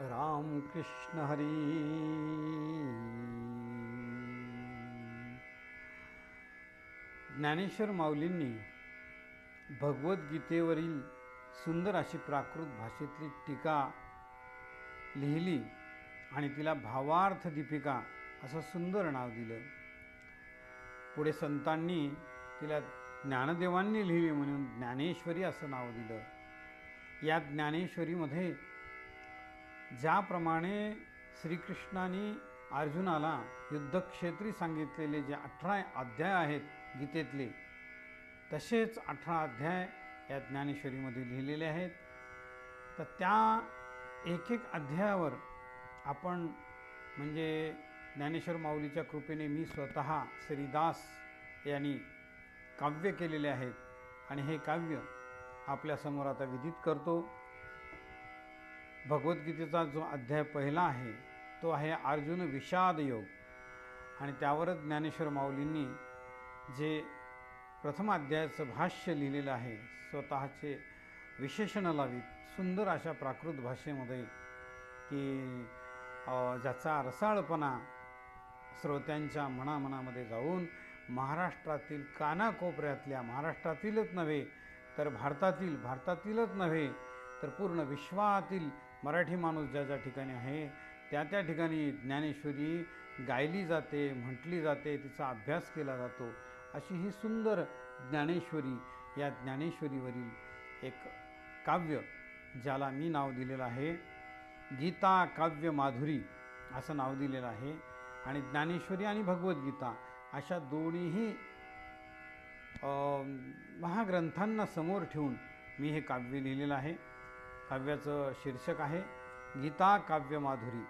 राम कृष्ण हरी. ज्ञानेश्वर माऊलींनी भगवद्गीतेवरील सुंदर अशी प्राकृत भाषेतली टीका लिहिली आणि तिला भावार्थ दीपिका असं सुंदर नाव दिलं. पुढे संतांनी तिला ज्ञानदेवांनी लिहिली म्हणून ज्ञानेश्वरी असं नाव दिलं. या ज्ञानेश्वरीमध्ये ज्याप्रमाणे श्रीकृष्णाने अर्जुनाला युद्धक्षेत्री सांगितलेले जे 18 अध्याय आहेत गीतेतले, तसेच 18 अध्याय या ज्ञानेश्वरीमध्ये लिहिलेले आहेत. तर त्या एक एक अध्यायावर आपण म्हणजे ज्ञानेश्वर माऊलीच्या कृपेने मी स्वतः श्रीदास यांनी काव्य केलेले आहेत आणि हे काव्य आपल्यासमोर आता विदित करतो. भगवद्गीतेचा जो अध्याय पहिला आहे तो आहे अर्जुन विषाद योग, आणि त्यावरच ज्ञानेश्वर माऊलींनी जे प्रथम अध्यायाचं भाष्य लिहिलेलं आहे, स्वतःचे विशेषण लावीत सुंदर अशा प्राकृत भाषेमध्ये, की ज्याचा रसाळपणा श्रोत्यांच्या मनामध्ये जाऊन महाराष्ट्रातील कानाकोपऱ्यातल्या, महाराष्ट्रातीलच नव्हे तर भारतातीलच नव्हे तर पूर्ण विश्वातील मराठी माणूस ज्या ज्या ठिकाणी आहे त्या ठिकाणी ज्ञानेश्वरी गायली जाते, म्हटली जाते, तिचा अभ्यास केला जातो. अशी ही सुंदर ज्ञानेश्वरी, या ज्ञानेश्वरीवरील एक काव्य ज्याला मी नाव दिलेलं आहे गीता काव्य माधुरी असं नाव दिलेलं आहे. आणि ज्ञानेश्वरी आणि भगवद्गीता अशा दोन्हीही महाग्रंथांना समोर ठेवून मी हे काव्य लिहिलेलं आहे. काव्याचं शीर्षक आहे गीता काव्य माधुरी.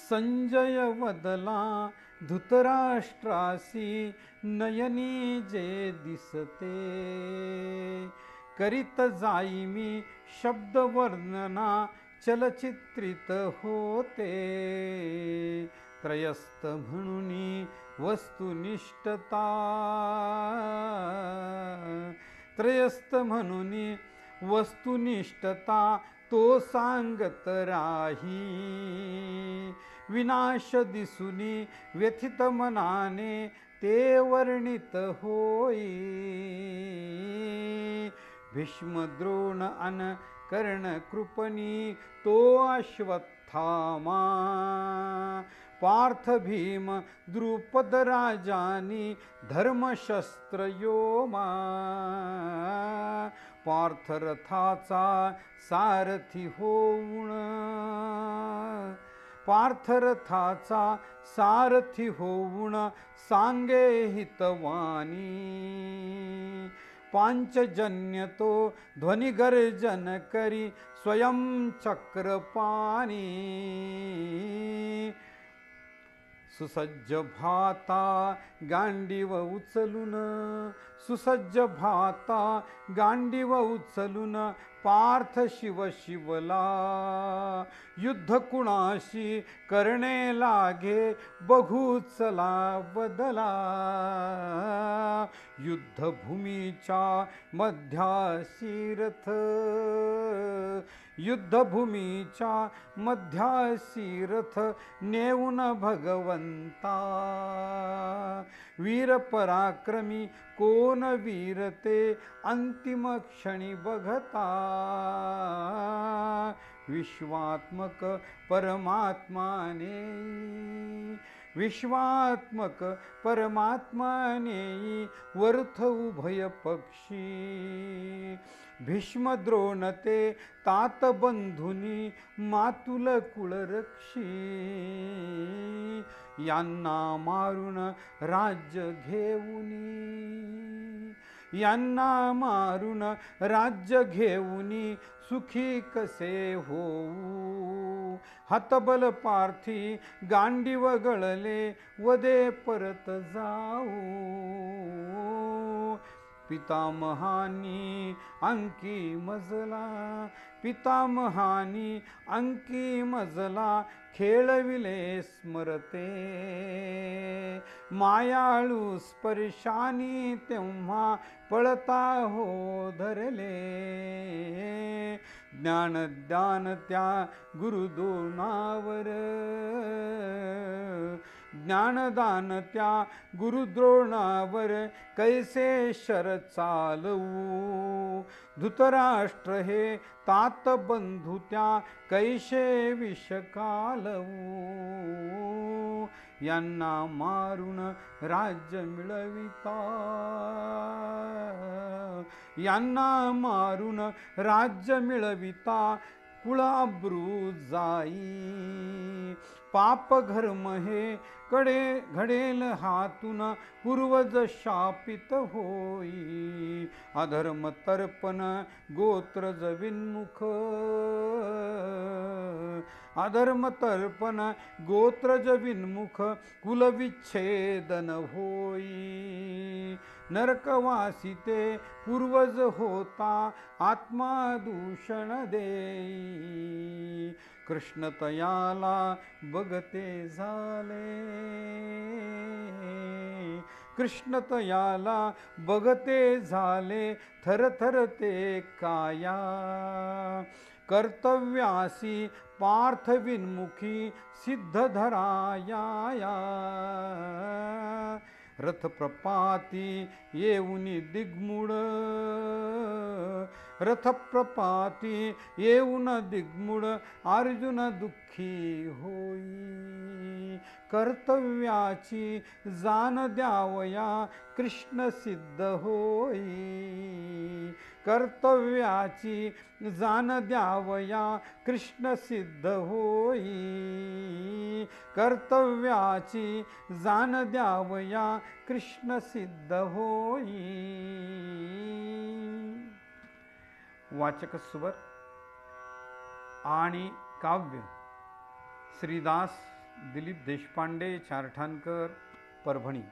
संजय वदला धृतराष्ट्रासी नयनी जे दिसते, करीत जाई मी शब्द वर्णना चलचित्रित होते. त्रयस्थ म्हणून वस्तुनिष्ठता, त्रयस्थ म्हणून वस्तुनिष्ठता तो सांगत राही. विनाश दिसुनी व्यथित मनाने ते वर्णित होई. भीष्म द्रोण अन कर्ण कृपणी तो अश्वत्थामा. पार्थ भीम द्रुपद राजानी धर्मशस्त्र योमा. पार्थरथाचा सारथी होऊन, पार्थरथाचा सारथी होऊन सांगे हितवाणी. पांचजन्य तो ध्वनी गर्जन करी स्वयं चक्रपाणी. सुसज्ज भाता गांडीव उचलून, सुसज्ज भाता गांडीव उचलून पार्थ शिव शिवला. युद्ध कुणाशी करणे लागे बघू चला बदला. युद्धभूमीच्या मध्यासी रथ, युद्धभूमीच्या मध्यासी रथ नेऊन भगवंता. वीर पराक्रमी कोण वीरते अंतिम क्षणी बघता. विश्वात्मक परमात्माने, विश्वात्मक परमात्माने वर्थ उभय पक्षी. भीष्म द्रोण ते तात बंधुनी मातुल कुळरक्षी. यांना मारून राज्य घेऊनी, यांना मारून राज्य घेऊनी सुखी कसे होऊ. हतबल पार्थी गांडीव गळले वदे परत जाऊ. पितामहानी अंकी मजला, पितामहानी अंकी मजला खेळविले स्मरते. मायाळू स्पर्शानी तेव्हा पळता हो धरले. ज्ञानदान त्या गुरुद्रोणावर, ज्ञानदान त्या गुरुद्रोणावर कैसे शर चालवू, धृतराष्ट्र हे तात बंधू त्या कैसे विष कालवू, यांना मारून राज्य मिळविता, यांना मारून राज्य मिळविता कुळाब्रू जाई, पाप घर्म हे घडेल हातून पूर्वज शापित होई, अधर्म तर्पण गोत्रज विन्मुख, अधर्म तर्पण गोत्रज विन्मुख कुलविच्छेदन होई, नरकवासी ते पूर्वज होता आत्मा दूषण देई, कृष्ण तयाला बघते झाले, कृष्ण तयाला बघते झाले थरथर ते काया, कर्तव्यासी पार्थ विन्मुखी सिद्ध धराया, रथ प्रपाती येऊनी दिग्मूढ, रथ प्रपाती येऊन दिग्मूढ अर्जुन दुःखी होई, कर्तव्याची जाण द्यावया कृष्ण सिद्ध होई, कर्तव्याची जाण द्यावया कृष्ण सिद्ध होई, कर्तव्याची जाण द्यावया कृष्ण सिद्ध होई. वाचक स्वर आणि काव्य श्रीदास दिलीप देशपांडे, चारठाणकर, परभणी.